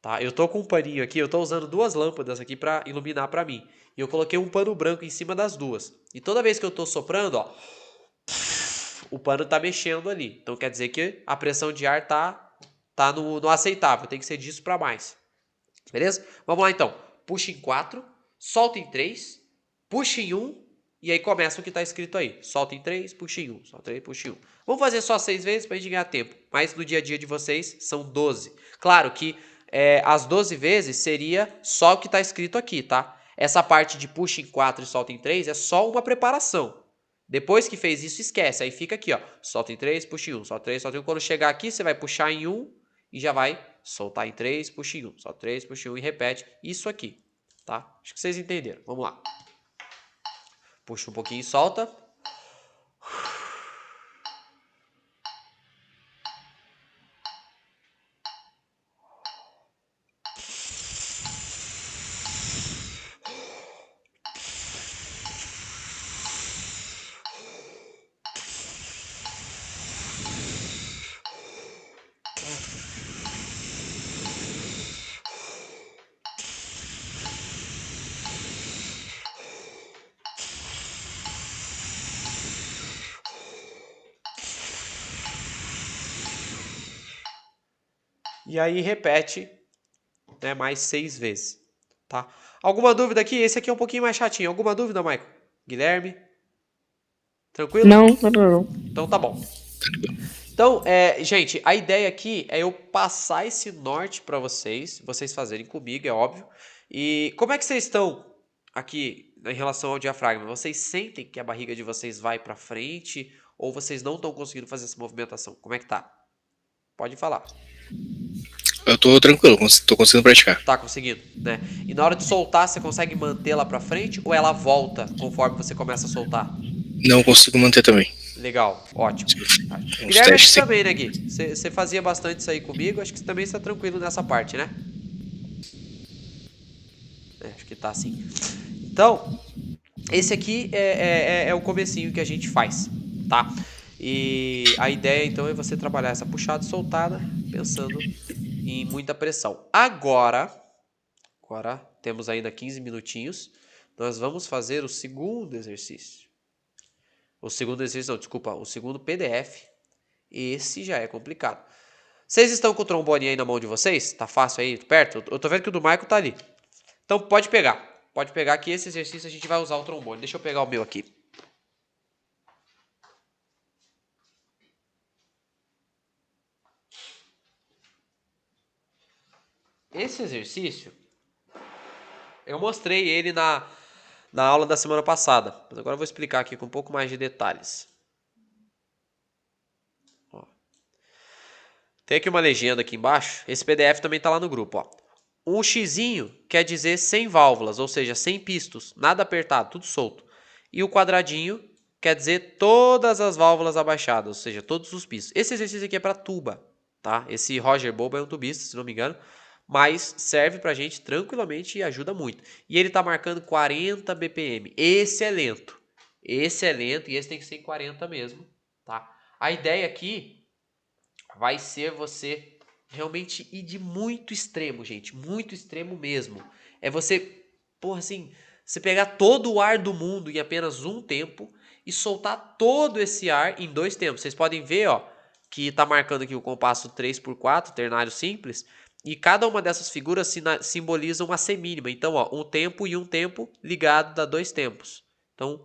Tá? Eu tô com um paninho aqui, eu tô usando 2 lâmpadas aqui para iluminar para mim. E eu coloquei um pano branco em cima das duas. E toda vez que eu tô soprando, ó, o pano tá mexendo ali. Então quer dizer que a pressão de ar tá no aceitável, tem que ser disso para mais. Beleza? Vamos lá então. Puxa em 4, solta em 3, puxa em 1 e aí começa o que tá escrito aí. Solta em 3, puxa em 1, solta em 3, puxa em 1. Vamos fazer só 6 vezes pra gente ganhar tempo. Mas no dia a dia de vocês são 12. Claro que as 12 vezes seria só o que está escrito aqui, tá? Essa parte de puxa em 4 e solta em 3 é só uma preparação. Depois que fez isso, esquece. Aí fica aqui, ó. Solta em 3, puxa em 1, solta em 3, solta em 1. Quando chegar aqui, você vai puxar em 1 e já vai soltar em 3, puxa em 1. Solta 3, puxa em 1 e repete isso aqui, tá? Acho que vocês entenderam. Vamos lá. Puxa um pouquinho e solta. E aí repete, né, mais 6 vezes, tá? Alguma dúvida aqui? Esse aqui é um pouquinho mais chatinho. Alguma dúvida, Michael? Guilherme? Tranquilo? Não, não. Então tá bom. Então, gente, a ideia aqui é eu passar esse norte para vocês fazerem comigo, é óbvio. E como é que vocês estão aqui em relação ao diafragma? Vocês sentem que a barriga de vocês vai para frente ou vocês não estão conseguindo fazer essa movimentação? Como é que tá? Pode falar. Eu tô tranquilo, tô conseguindo praticar. Tá conseguindo, né? E na hora de soltar, você consegue mantê-la para frente ou ela volta conforme você começa a soltar? Não consigo manter também. Legal, ótimo. Uns Guilherme, acho testes, que sim. também, né, Gui? Você fazia bastante isso aí comigo, acho que você também está tranquilo nessa parte, né? Acho que tá assim. Então, esse aqui é o comecinho que a gente faz, tá? E a ideia, então, é você trabalhar essa puxada e soltada, pensando em muita pressão. Agora temos ainda 15 minutinhos, nós vamos fazer o segundo exercício. O segundo exercício, não, desculpa, o segundo PDF. Esse já é complicado. Vocês estão com o trombone aí na mão de vocês? Tá fácil aí, perto? Eu tô vendo que o do Michael tá ali. Então pode pegar pode pegar que esse exercício a gente vai usar o trombone. Deixa eu pegar o meu aqui. Esse exercício, eu mostrei ele na aula da semana passada, mas agora eu vou explicar aqui com um pouco mais de detalhes. Ó. Tem aqui uma legenda aqui embaixo, esse PDF também está lá no grupo. Ó. Um xizinho quer dizer sem válvulas, ou seja, sem pistos, nada apertado, tudo solto. E o quadradinho quer dizer todas as válvulas abaixadas, ou seja, todos os pistos. Esse exercício aqui é para tuba, tá? Esse Roger Boba é um tubista, se não me engano, mas serve pra gente tranquilamente e ajuda muito. E ele tá marcando 40 BPM. Esse é lento. Esse é lento e esse tem que ser 40 mesmo, tá? A ideia aqui vai ser você realmente ir de muito extremo, gente. Muito extremo mesmo. É você, porra, assim, você pegar todo o ar do mundo em apenas um tempo e soltar todo esse ar em 2 tempos. Vocês podem ver, ó, que tá marcando aqui o compasso 3x4, ternário simples, e cada uma dessas figuras simboliza uma semínima. Então, ó, um tempo e um tempo ligado a 2 tempos. Então,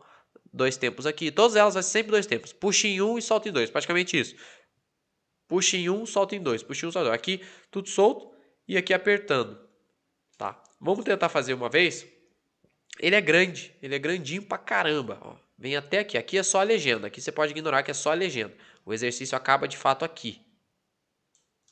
2 tempos aqui. Todas elas vai ser sempre 2 tempos. Puxa em um e solta em 2. Praticamente isso. Puxa em um, solta em 2. Puxa em um, solta em 2. Aqui tudo solto e aqui apertando. Tá? Vamos tentar fazer uma vez. Ele é grande. Ele é grandinho pra caramba. Ó. Vem até aqui. Aqui é só a legenda. Aqui você pode ignorar que é só a legenda. O exercício acaba de fato aqui.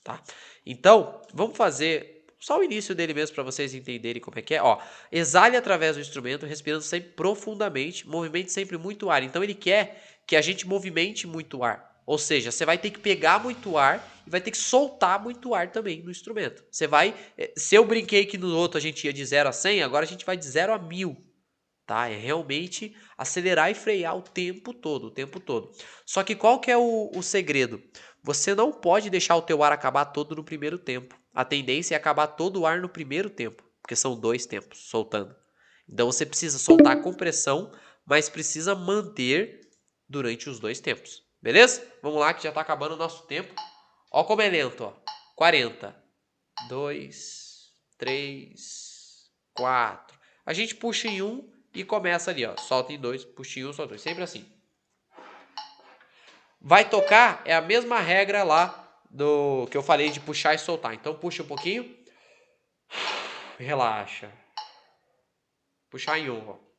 Tá? Então, vamos fazer só o início dele mesmo para vocês entenderem como é que é. Ó, exale através do instrumento, respirando sempre profundamente, movimente sempre muito ar. Então ele quer que a gente movimente muito ar. Ou seja, você vai ter que pegar muito ar e vai ter que soltar muito ar também no instrumento. Você vai, se eu brinquei que no outro a gente ia de 0 a 100, agora a gente vai de 0 a 1000. Tá? É realmente acelerar e frear o tempo todo, o tempo todo. Só que qual que é o segredo? Você não pode deixar o teu ar acabar todo no primeiro tempo. A tendência é acabar todo o ar no primeiro tempo, porque são 2 tempos soltando. Então você precisa soltar com pressão, mas precisa manter durante os 2 tempos. Beleza? Vamos lá que já está acabando o nosso tempo. Ó como é lento, ó. 40, 2, 3, 4. A gente puxa em um e começa ali, ó. Solta em 2, puxa em um, solta em 2. Sempre assim. Vai tocar, é a mesma regra lá do que eu falei de puxar e soltar. Então puxa um pouquinho. Relaxa. Puxar em um, ó.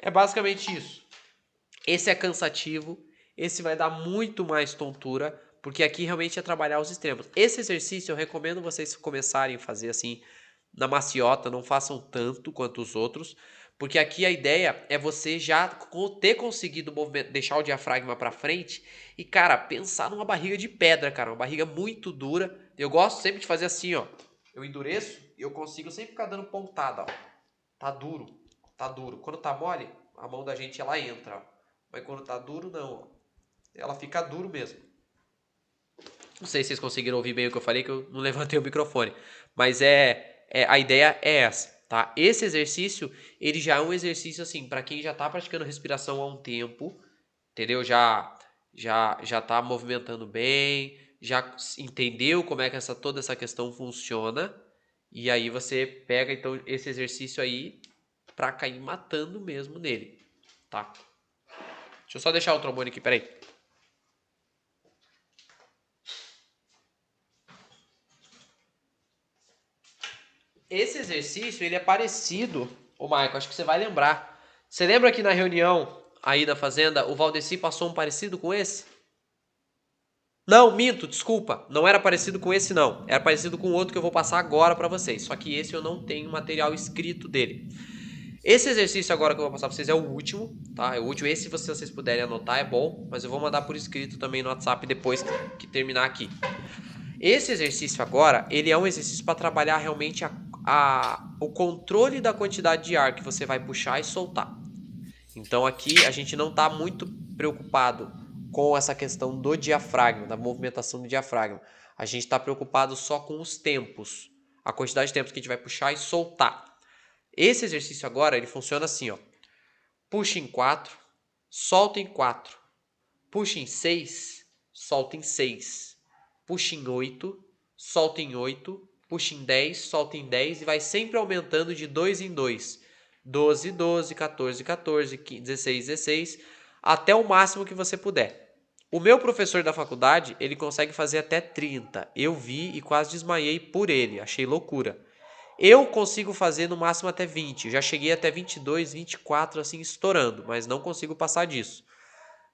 É basicamente isso. Esse é cansativo, esse vai dar muito mais tontura, porque aqui realmente é trabalhar os extremos. Esse exercício eu recomendo vocês começarem a fazer assim na maciota, não façam tanto quanto os outros, porque aqui a ideia é você já ter conseguido deixar o diafragma para frente e, cara, pensar numa barriga de pedra, cara, uma barriga muito dura. Eu gosto sempre de fazer assim, ó. Eu endureço e eu consigo sempre ficar dando pontada, ó. Tá duro, tá duro. Quando tá mole, a mão da gente ela entra, ó. Mas quando tá duro, não, ó. Ela fica duro mesmo. Não sei se vocês conseguiram ouvir bem o que eu falei, que eu não levantei o microfone. Mas a ideia é essa, tá? Esse exercício, ele já é um exercício, assim, para quem já tá praticando respiração há um tempo, entendeu? Já tá movimentando bem, já entendeu como é que toda essa questão funciona. E aí você pega, então, esse exercício aí pra cair matando mesmo nele, tá? Deixa eu só deixar o trombone aqui, peraí. Esse exercício, ele é parecido, ô Michael, acho que você vai lembrar. Você lembra que na reunião aí da fazenda, o Valdeci passou um parecido com esse? Não, minto, desculpa. Não era parecido com esse, não. Era parecido com outro que eu vou passar agora pra vocês. Só que esse eu não tenho material escrito dele. Esse exercício agora que eu vou passar pra vocês é o último, tá? É o último. Esse, se vocês puderem anotar, é bom. Mas eu vou mandar por escrito também no WhatsApp depois que terminar aqui. Esse exercício agora, ele é um exercício para trabalhar realmente o controle da quantidade de ar que você vai puxar e soltar. Então aqui a gente não está muito preocupado com essa questão do diafragma, da movimentação do diafragma. A gente está preocupado só com os tempos, a quantidade de tempos que a gente vai puxar e soltar. Esse exercício agora, ele funciona assim, ó. Puxa em 4, solta em 4. Puxa em 6, solta em 6. Puxa em 8, solta em 8. Puxa em 10, solta em 10 e vai sempre aumentando de 2 em 2. 12, 12, 14, 14, 15, 16, 16, até o máximo que você puder. O meu professor da faculdade, ele consegue fazer até 30. Eu vi e quase desmaiei por ele, achei loucura. Eu consigo fazer no máximo até 20. Já cheguei até 22, 24 assim estourando, mas não consigo passar disso.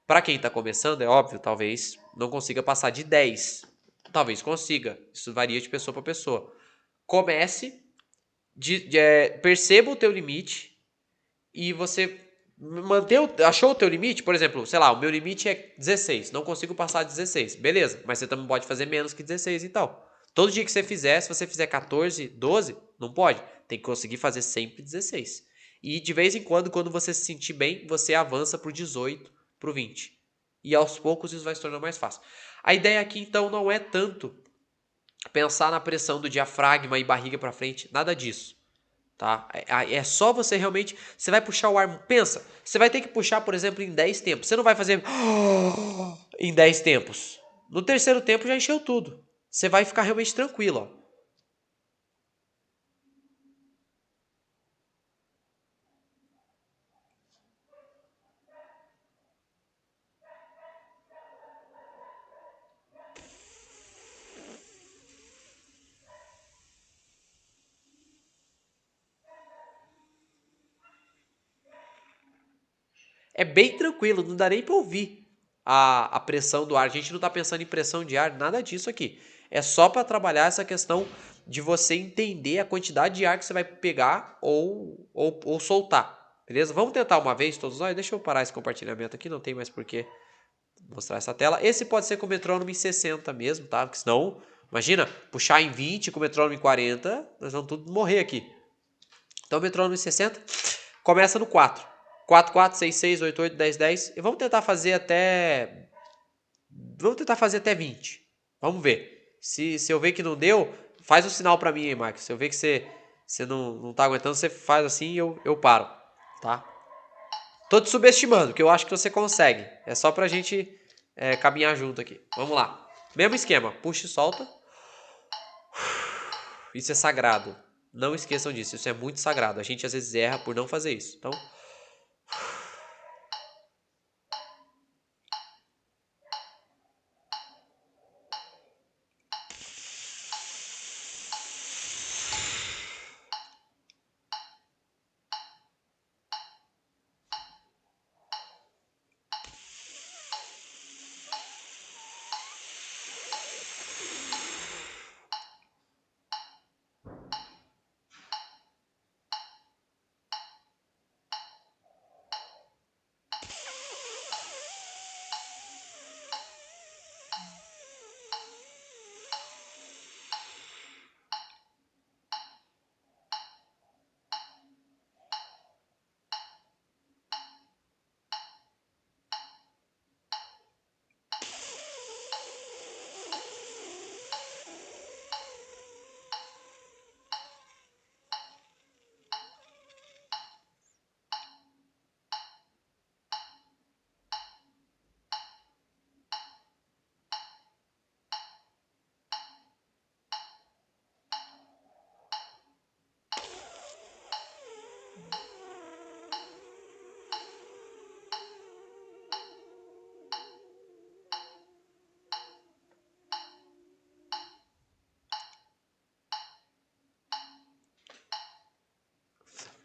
Para quem está começando, é óbvio, talvez não consiga passar de 10. Talvez consiga. Isso varia de pessoa para pessoa. Comece, perceba o teu limite e você achou o teu limite? Por exemplo, sei lá, o meu limite é 16. Não consigo passar de 16. Beleza, mas você também pode fazer menos que 16 então. Todo dia que você fizer, se você fizer 14, 12, não pode. Tem que conseguir fazer sempre 16. E de vez em quando você se sentir bem, você avança pro 18, pro 20. E aos poucos isso vai se tornando mais fácil. A ideia aqui então não é tanto pensar na pressão do diafragma e barriga para frente, nada disso. Tá? É só você realmente. Você vai puxar o ar. Pensa, você vai ter que puxar, por exemplo, em 10 tempos. Você não vai fazer em 10 tempos. No terceiro tempo já encheu tudo. Você vai ficar realmente tranquilo. Ó. É bem tranquilo, não dá nem para ouvir a pressão do ar. A gente não está pensando em pressão de ar, nada disso aqui. É só para trabalhar essa questão de você entender a quantidade de ar que você vai pegar ou soltar. Beleza? Vamos tentar uma vez todos nós. Deixa eu parar esse compartilhamento aqui, não tem mais porquê mostrar essa tela. Esse pode ser com o metrônomo em 60 mesmo, tá? Porque senão, imagina, puxar em 20 com o metrônomo em 40, nós vamos tudo morrer aqui. Então, metrônomo em 60, começa no 4. 4, 4, 6, 6, 8, 8, 10, 10. E vamos tentar fazer até. Vamos tentar fazer até 20. Vamos ver. Se eu ver que não deu, faz um sinal pra mim aí, Marcos. Se eu ver que você não tá aguentando, você faz assim e eu paro. Tá? Tô te subestimando, que eu acho que você consegue. É só pra gente caminhar junto aqui. Vamos lá. Mesmo esquema. Puxa e solta. Isso é sagrado. Não esqueçam disso. Isso é muito sagrado. A gente às vezes erra por não fazer isso. Então,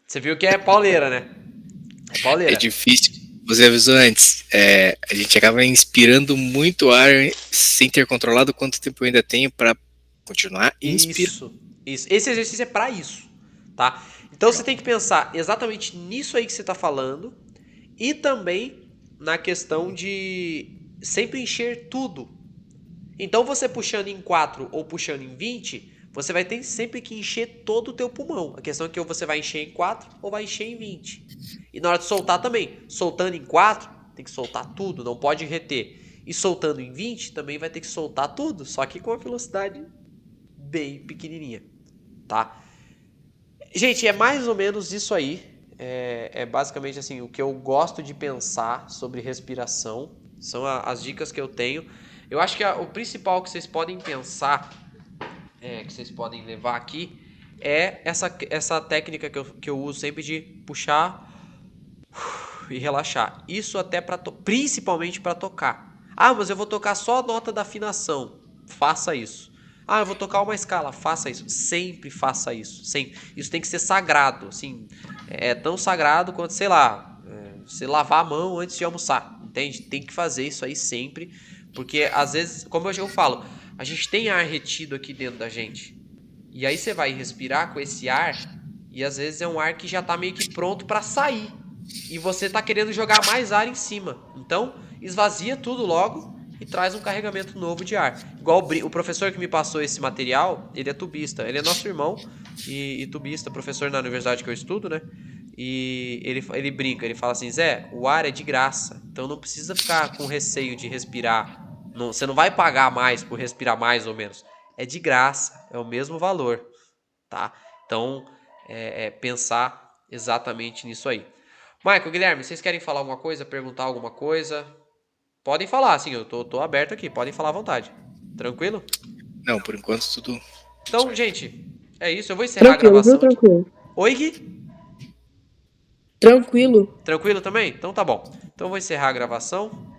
você viu que é pauleira, né? É É pauleira. difícil. Você avisou antes, a gente acaba inspirando muito ar sem ter controlado quanto tempo eu ainda tenho para continuar inspirando. Isso, isso. Esse exercício é pra isso, tá? Então você Legal. tem que pensar exatamente nisso aí que você tá falando e também na questão de sempre encher tudo. Então você puxando em 4 ou puxando em 20, você vai ter sempre que encher todo o teu pulmão. A questão é que ou você vai encher em 4 ou vai encher em 20. E na hora de soltar também, soltando em 4, tem que soltar tudo, não pode reter. E soltando em 20, também vai ter que soltar tudo, só que com a velocidade bem pequenininha, tá? Gente, é mais ou menos isso aí. É basicamente assim, o que eu gosto de pensar sobre respiração. São as dicas que eu tenho. Eu acho que o principal que vocês podem pensar, que vocês podem levar aqui, é essa técnica que eu uso sempre de puxar e relaxar. Isso até principalmente para tocar. Ah, mas eu vou tocar só a nota da afinação. Faça isso. Ah, eu vou tocar uma escala. Faça isso. Sempre faça isso. Sempre. Isso tem que ser sagrado. Assim, é tão sagrado quanto, sei lá, você lavar a mão antes de almoçar. Entende? Tem que fazer isso aí sempre. Porque às vezes, como eu falo, a gente tem ar retido aqui dentro da gente. E aí você vai respirar com esse ar. E às vezes é um ar que já tá meio que pronto para sair e você tá querendo jogar mais ar em cima. Então, esvazia tudo logo e traz um carregamento novo de ar. Igual o professor que me passou esse material, ele é tubista. Ele é nosso irmão e tubista, professor na universidade que eu estudo, né? E ele brinca, ele fala assim, Zé, o ar é de graça, então não precisa ficar com receio de respirar. Não, você não vai pagar mais por respirar mais ou menos. É de graça, é o mesmo valor, tá? Então, pensar exatamente nisso aí. Michael, Guilherme, vocês querem falar alguma coisa, perguntar alguma coisa? Podem falar, assim, eu tô aberto aqui, podem falar à vontade. Tranquilo? Não, por enquanto tudo Então, certo. gente, é isso, eu vou encerrar a Tranquilo, viu? gravação aqui. Tranquilo. Oi, Gui? Tranquilo. Tranquilo também? Então tá bom. Então eu vou encerrar a gravação.